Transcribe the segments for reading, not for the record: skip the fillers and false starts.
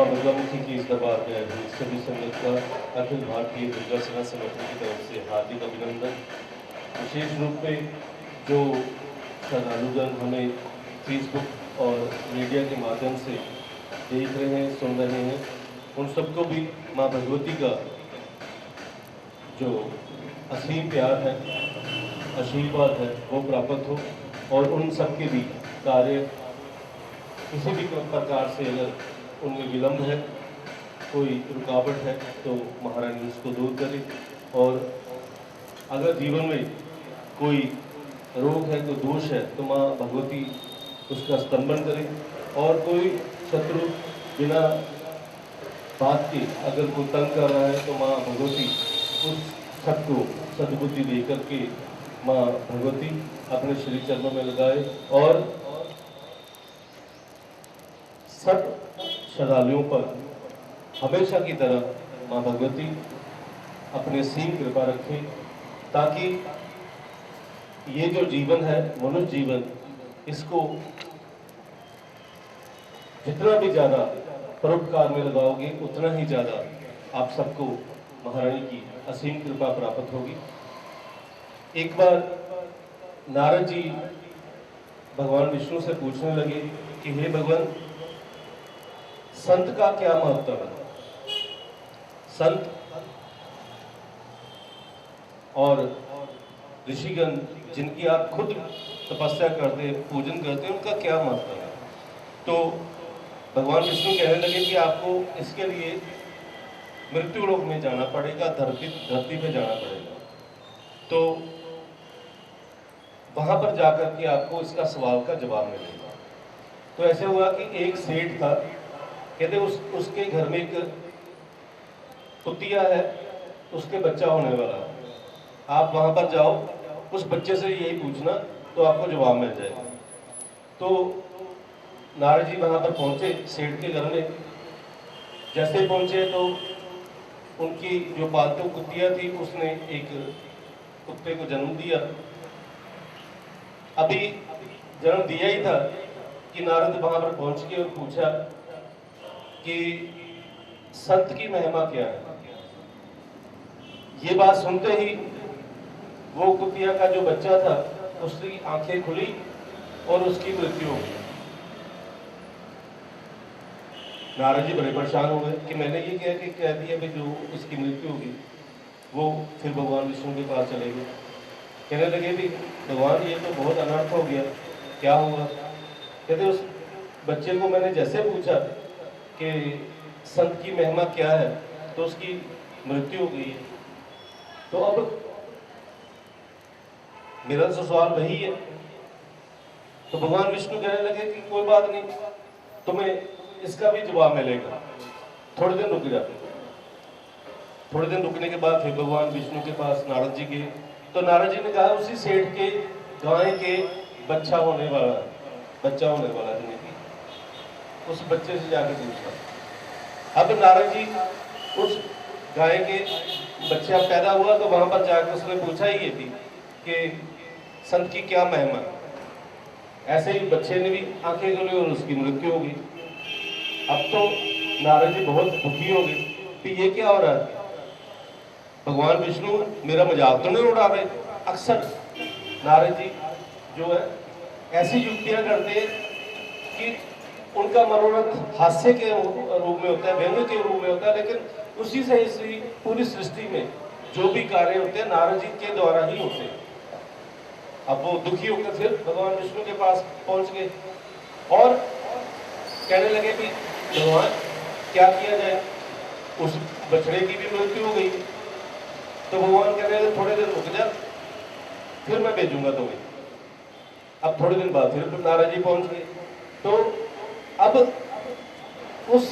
माँ बगलामुखी की इस दरबार में आयोजित सभी संगत का अखिल भारतीय दुर्गा सेना संगठन की तरफ से हार्दिक अभिनंदन। विशेष रूप में जो श्रद्धालुगण हमें फेसबुक और मीडिया के माध्यम से देख रहे हैं, सुन रहे हैं, उन सबको भी माँ भगवती का जो असीम प्यार है, आशीर्वाद है, वो प्राप्त हो और उन सबके भी कार्य किसी भी प्रकार से अगर उनमें विलंब है, कोई रुकावट है, तो महारानी उसको दूर करे। और अगर जीवन में कोई रोग है, कोई दोष है, तो माँ भगवती उसका स्तंभन करे। और कोई शत्रु बिना बात के अगर कोई तंग कर रहा है, तो माँ भगवती उस सबको सद्बुद्धि दे करके माँ भगवती अपने श्री चरणों में लगाए और सब श्रद्धालुओं पर हमेशा की तरह माँ भगवती अपने सीम कृपा रखें, ताकि ये जो जीवन है, मनुष्य जीवन, इसको जितना भी ज़्यादा परोपकार में लगाओगे, उतना ही ज़्यादा आप सबको महारानी की असीम कृपा प्राप्त होगी। एक बार नारद जी भगवान विष्णु से पूछने लगे कि हे भगवान, संत का क्या महत्व है? संत और ऋषिगण जिनकी आप खुद तपस्या करते, पूजन करते हैं, उनका क्या महत्व है? तो भगवान विष्णु कहने लगे कि आपको इसके लिए मृत्यु लोक में जाना पड़ेगा, धरती पे जाना पड़ेगा। तो वहां पर जाकर के आपको इसका सवाल का जवाब मिलेगा। तो ऐसे हुआ कि एक सेठ था, कहते उसके घर में एक कुतिया है, उसके बच्चा होने वाला है। आप वहां पर जाओ, उस बच्चे से यही पूछना, तो आपको जवाब मिल जाएगा। तो नारद जी वहां पर पहुंचे सेठ के घर में। जैसे ही पहुंचे तो उनकी जो पालतू कुतिया थी, उसने एक कुत्ते को जन्म दिया। अभी जन्म दिया ही था कि नारद वहां पर पहुंच के और पूछा कि संत की महिमा क्या है। ये बात सुनते ही वो कुतिया का जो बच्चा था, उसकी आंखें खुली और उसकी मृत्यु हो गई। नारद जी बड़े परेशान हो गए कि मैंने ये कह दिया कि जो इसकी मृत्यु होगी। वो फिर भगवान विष्णु के पास चले गए, कहने लगे भी भगवान, ये तो बहुत अनर्थ हो गया, क्या हुआ? कहते उस बच्चे को मैंने जैसे पूछा कि संत की महिमा क्या है, तो उसकी मृत्यु हो गई। तो अब मेरा तो सवाल वही है। तो भगवान विष्णु कहने लगे कि कोई बात नहीं, तुम्हें इसका भी जवाब मिलेगा, थोड़े दिन रुक जाते। थोड़े दिन रुकने के बाद फिर भगवान विष्णु के पास नारद जी गए। तो नारद जी ने कहा उसी सेठ के गाय के बच्चा होने वाला उस बच्चे से जाके पूछा। अब नारद जी उस गाय के बच्चा पैदा हुआ, तो वहां पर जाकर उसने पूछा ही ये थी कि संत की क्या महिमा। ऐसे ही बच्चे ने भी आंखें खोली और उसकी मृत्यु हो गई। अब तो नारद जी बहुत दुखी हो गए कि ये क्या हो रहा है, भगवान विष्णु मेरा मजाक तो नहीं उड़ा रहे। अक्सर नारद जी जो है ऐसी युक्तियां करते हैं कि उनका मनोरथ हास्य के रूप में होता है, व्यंग्य के रूप में होता है, लेकिन उसी से इसी पूरी सृष्टि में जो भी कार्य होते हैं नारद जी के द्वारा ही होते हैं। अब वो दुखी होकर फिर भगवान विष्णु के पास पहुंच गए और कहने लगे कि भगवान क्या किया जाए, उस बछड़े की भी मृत्यु हो गई। तो भगवान कहने लगे थोड़े दिन रुक जा, फिर मैं भेजूंगा तुम्हें। अब थोड़े दिन बाद फिर नारद जी पहुंच गए। तो अब उस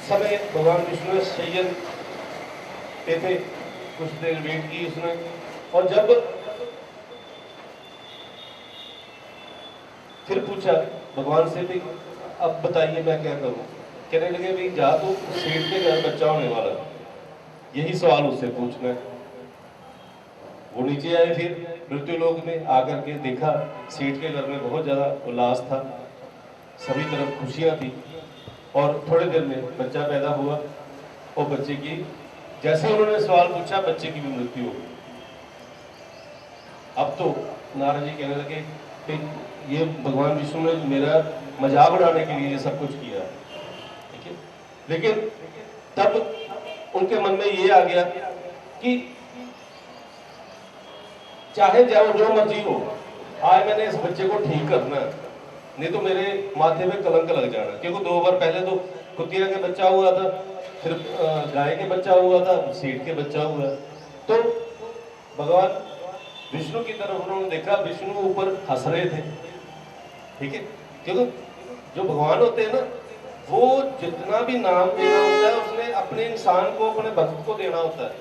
समय भगवान विष्णु शय्यन पे थे, कुछ देर वेट की उसने, और जब फिर पूछा भगवान से भी अब बताइए मैं क्या करूं। कहने लगे भाई जा, तो सेठ के घर बच्चा होने वाला है, यही सवाल उससे पूछना है। वो नीचे आए, फिर मृत्यु लोक में आकर के देखा सेठ के घर में बहुत ज्यादा उल्लास था। सभी तरफ खुशियां थी और थोड़ी देर में बच्चा पैदा हुआ और बच्चे की जैसे उन्होंने सवाल पूछा बच्चे की भी मृत्यु हो गई। अब तो नारद जी कहने लगे कि ये भगवान विष्णु ने मेरा मजाक उड़ाने के लिए ये सब कुछ किया है, ठीक है। लेकिन तब उनके मन में ये आ गया कि चाहे जाओ जो मर्जी हो, आज मैंने इस बच्चे को ठीक करना है, नहीं तो मेरे माथे में कलंक लग जाना। क्योंकि 2 बार पहले तो कुतिया के बच्चा हुआ था, फिर गाय के बच्चा हुआ था, सेठ के बच्चा हुआ। तो भगवान विष्णु की तरफ उन्होंने देखा, विष्णु ऊपर हंस रहे थे, ठीक है। क्योंकि जो भगवान होते हैं ना, वो जितना भी नाम देना होता है उसने अपने इंसान को, अपने भक्त को देना होता है।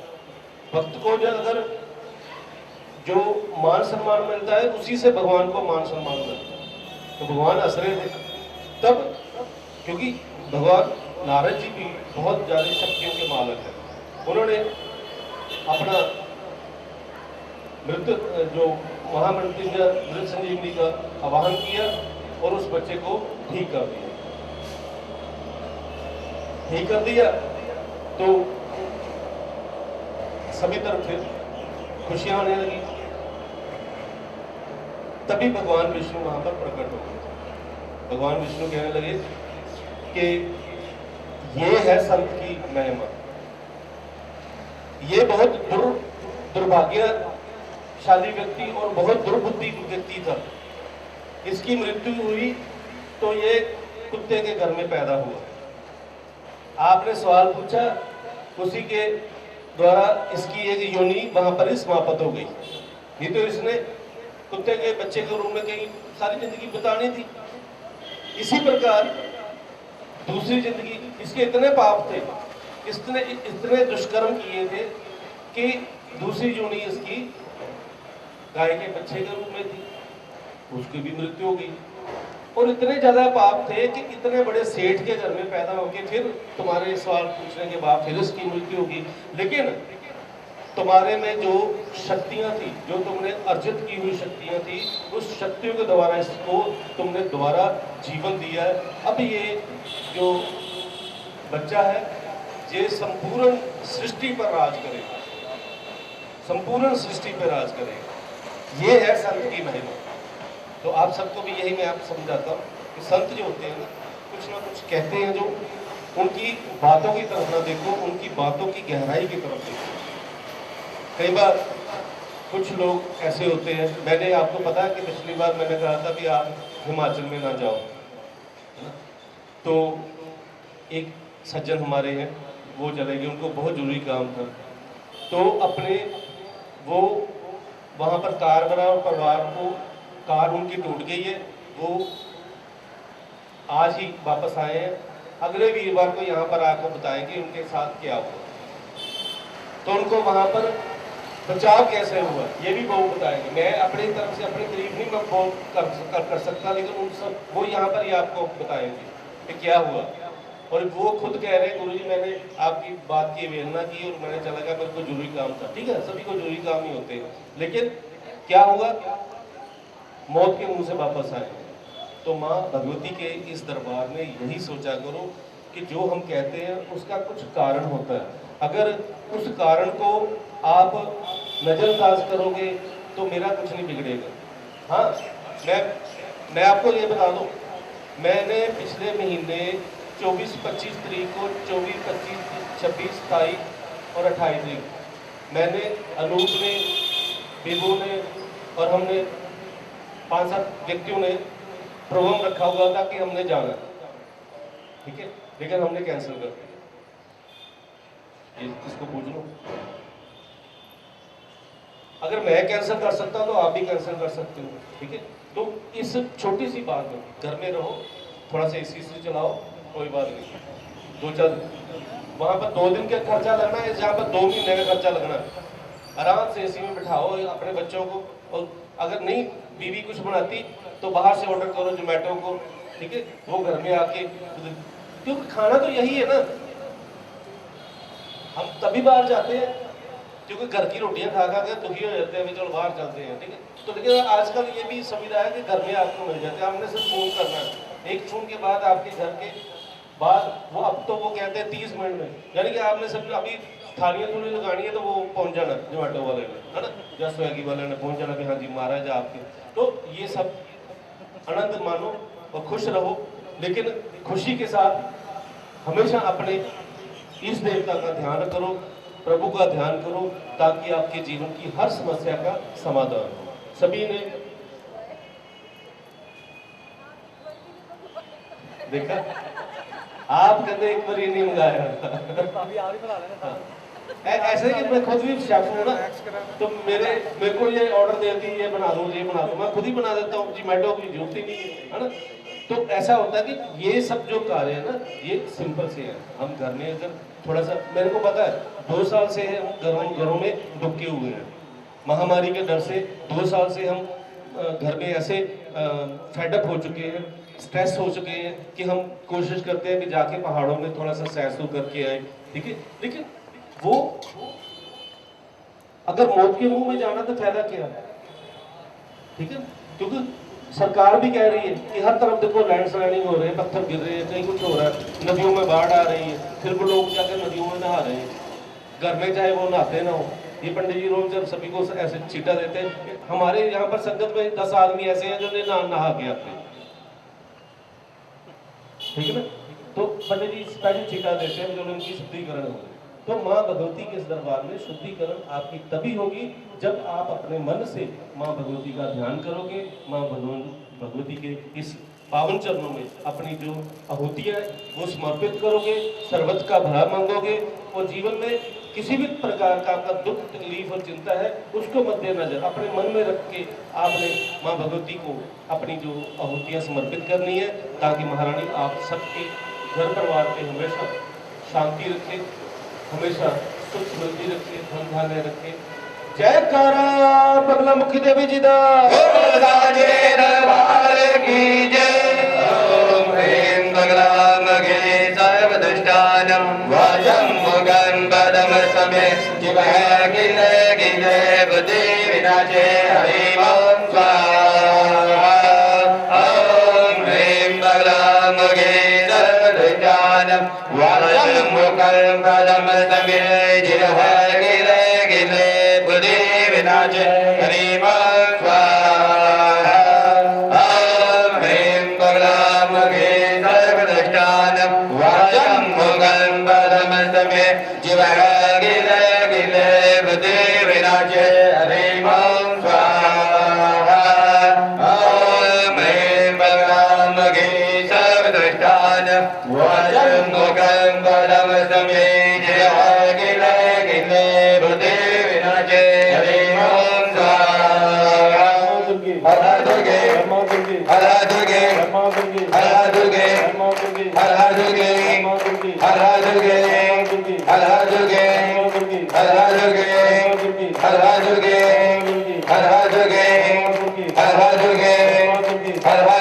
भक्त को जो अगर जो मान सम्मान मिलता है उसी से भगवान को मान सम्मान मिलता है। तो भगवान हंस रहे थे तब, क्योंकि भगवान नारद जी भी बहुत ज्यादा शक्तियों के मालक है। उन्होंने अपना मृत जो महामृत्युंजय मृत संजीवनी का आवाहन किया और उस बच्चे को ठीक कर दिया। ठीक कर दिया तो सभी तरफ फिर खुशियां आने लगी। तभी भगवान विष्णु वहां पर प्रकट हो गए। भगवान विष्णु कहने लगे कि ये है संत की महिमा। ये बहुत दुर्भाग्यशाली व्यक्ति और बहुत दुर्बुद्धि व्यक्ति था। इसकी मृत्यु हुई तो ये कुत्ते के घर में पैदा हुआ। आपने सवाल पूछा, उसी के द्वारा इसकी एक योनि वहां पर ही समाप्त हो गई। नहीं तो इसने कुत्ते के बच्चे के रूप में कहीं सारी जिंदगी बितानी थी। इसी प्रकार दूसरी जिंदगी, इसके इतने पाप थे, इसने इतने दुष्कर्म किए थे कि दूसरी योनि इसकी गाय के बच्चे के रूप में थी, उसकी भी मृत्यु हो गई। और इतने ज्यादा पाप थे कि इतने बड़े सेठ के घर में पैदा होके फिर तुम्हारे सवाल पूछने के बाद फिर इसकी मृत्यु होगी। लेकिन तुम्हारे में जो शक्तियां थी, जो तुमने अर्जित की हुई शक्तियां थी, उस शक्तियों के द्वारा इसको तुमने दोबारा जीवन दिया है। अब ये जो बच्चा है ये संपूर्ण सृष्टि पर राज करेगा, संपूर्ण सृष्टि पर राज करेगा। ये है संत की महिमा। तो आप सबको भी यही मैं आप समझाता हूँ कि संत जो होते हैं ना कुछ कहते हैं, जो उनकी बातों की तरफ ना देखो, उनकी बातों की गहराई की तरफ देखो। कई बार कुछ लोग ऐसे होते हैं, मैंने आपको पता है कि पिछली बार मैंने कहा था कि आप हिमाचल में ना जाओ, तो एक सज्जन हमारे हैं वो चले गए, उनको बहुत जरूरी काम था। तो अपने वो वहाँ पर कार बना और परिवार को, कार उनकी टूट गई है, वो आज ही वापस आए हैं। अगले वीरवार को यहाँ पर आकर बताएंगे उनके साथ क्या हुआ। तो उनको वहाँ पर बचाव कैसे हुआ ये भी वो बताएंगे। मैं अपनी तरफ से अपनी तारीफ नहीं मैं वो कर सकता, लेकिन उन सब वो यहाँ पर ही आपको बताएंगे कि क्या हुआ। और वो खुद कह रहे हैं, गुरुजी मैंने आपकी बात की अवहेलना की और मैंने चला गया, मेरे को जरूरी काम था। ठीक है, सभी को जरूरी काम ही होते हैं, लेकिन क्या हुआ, मौत के मुंह से वापस आए। तो माँ भगवती के इस दरबार में यही सोचा करो कि जो हम कहते हैं उसका कुछ कारण होता है। अगर उस कारण को आप नजरअंदाज करोगे तो मेरा कुछ नहीं बिगड़ेगा। हाँ, मैं आपको ये बता दूं, मैंने पिछले महीने 24-25 तारीख को 24, 25, 26, 27 और 28 तारीख मैंने अनूप ने, बेबू ने और हमने 5-7 व्यक्तियों ने प्रोग्राम रखा हुआ था कि हमने जाना, ठीक है, लेकिन हमने कैंसिल कर दिया। इसको पूछ लो, अगर मैं कैंसिल कर सकता तो आप भी कैंसिल कर सकते हो, ठीक है। तो इस छोटी सी बात में घर में रहो, थोड़ा सा एसी से चलाओ, कोई बात नहीं। 2-4 वहां पर 2 दिन का खर्चा लगना है, जहाँ पर 2 महीने का खर्चा लगना है। आराम से एसी में बिठाओ अपने बच्चों को, और अगर नहीं बीवी कुछ बनाती तो बाहर से ऑर्डर करो जोमेटो को, ठीक है, वो घर में आके, क्योंकि खाना तो यही है ना। हम तभी बाहर जाते हैं क्योंकि घर की रोटियां खा खा के दुखी हो जाते हैं, चलो बाहर चलते हैं, ठीक है। तो लेकिन आजकल ये भी सुविधा है कि घर में आपको मिल जाते हैं, हमने सिर्फ फोन करना है, एक जून के बाद आपके घर के बाद वो अब तो वो कहते हैं 30 मिनट में, यानी कि आपने सब अभी थालियां थोड़ी लगानी है तो वो पहुंच जाना जोमेटो वाले ने, है ना, या स्विगी वाले ने पहुंच जाना कि हाँ जी महाराज आपके। तो ये सब आनंद मानो और खुश रहो, लेकिन खुशी के साथ हमेशा अपने इस देवता का ध्यान करो, प्रभु का ध्यान करो, ताकि आपके जीवन की हर समस्या का समाधान हो। सभी ने देखा, आप कहते एक बार ये नहीं मंगाया ऐसे कि मैं खुद भी शेफ हूँ ना, तो मेरे को ये ऑर्डर देती है ये बना दो ये बना दो, मैं खुद ही बना देता हूँ, जोमेटो की जरूरत ही नहीं है ना। तो ऐसा होता है कि ये सब जो कार्य है ना ये सिंपल से है। हम घर में अगर थोड़ा सा, मेरे को पता है 2 साल से हम घरों में डुबके हुए हैं महामारी के डर से। 2 साल से हम घर में ऐसे फेडअप हो चुके हैं, स्ट्रेस हो चुके हैं कि हम कोशिश करते हैं कि जाके पहाड़ों में थोड़ा सा सैर सूर करके आए, ठीक है। लेकिन वो अगर मौत के मुंह में जाना तो फायदा क्या है, ठीक है। क्योंकि सरकार भी कह रही है कि हर तरफ देखो लैंडस्लाइडिंग हो रहे हैं, पत्थर गिर रहे हैं, कहीं कुछ हो रहा है, नदियों में बाढ़ आ रही है, फिर वो लोग जाकर नदियों में नहा रहे हैं, घर में चाहे वो नहाते ना हो। ये पंडित जी रोज जब सभी को ऐसे छीटा देते हैं, हमारे यहाँ पर संगत में 10 आदमी ऐसे हैं जो नहा के आते हैं, ठीक है ना। तो पंडित जी स्पेशल छीटा देते हैं जो उनकी शुद्धिकरण हो। तो माँ भगवती के इस दरबार में शुद्धिकरण आपकी तभी होगी जब आप अपने मन से माँ भगवती का ध्यान करोगे, माँ भगवती के इस पावन चरणों में अपनी जो आहुतियाँ वो समर्पित करोगे, सर्वत्र का भला मांगोगे, और जीवन में किसी भी प्रकार का आपका दुख तकलीफ और चिंता है उसको मद्देनजर अपने मन में रख के आपने माँ भगवती को अपनी जो आहुतियाँ समर्पित करनी है, ताकि महारानी आप सबके घर परिवार पे हमेशा शांति रखे, हमेशा सुख समृद्धि रखे, धन धान्य रखे। जयकारा बगला मुखी देवी जी दा दरबार की जय। ओम ह्रीं बगला मुखी सर्वदुष्टानं वाजं मुगं पदम समे जीवः गिले गिले बुद्धि विनाशे हरि ओम स्वाहा। ओम ह्रीं बगला मुखी सर्वदुष्टानं वाजं मुगं पदम समे जीवः गिले गिले बुद्धि विनाशे हरि ओम स्वाहा। ओम ह्रीं बगला मुखी सर्वदुष्टानं वाजं मुगं पदम समे जीवः गिले गिले बुद्धि विनाशे हरि ओम स्वाहा। ओम ह्रीं बगला मुखी सर्वदुष्टानं वाजं मुगं पदम समे जीवः गिले गिले बुद्धि विनाशे हरि ओम स्वाहा। हर दुर्गे हर दुर्गे हर दुर्गे हर दुर्गे हर दुर्गे हर दुर्गे हर दुर्गे हर दुर्गे हर दुर्गे हर दुर्गे हर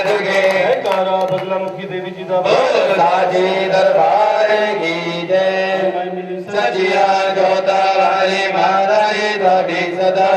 दुर्गे। जयकारा बगला मुखी देवी जी दा साजी दरबार की जय। सजिया जोता वाली माता जी सदा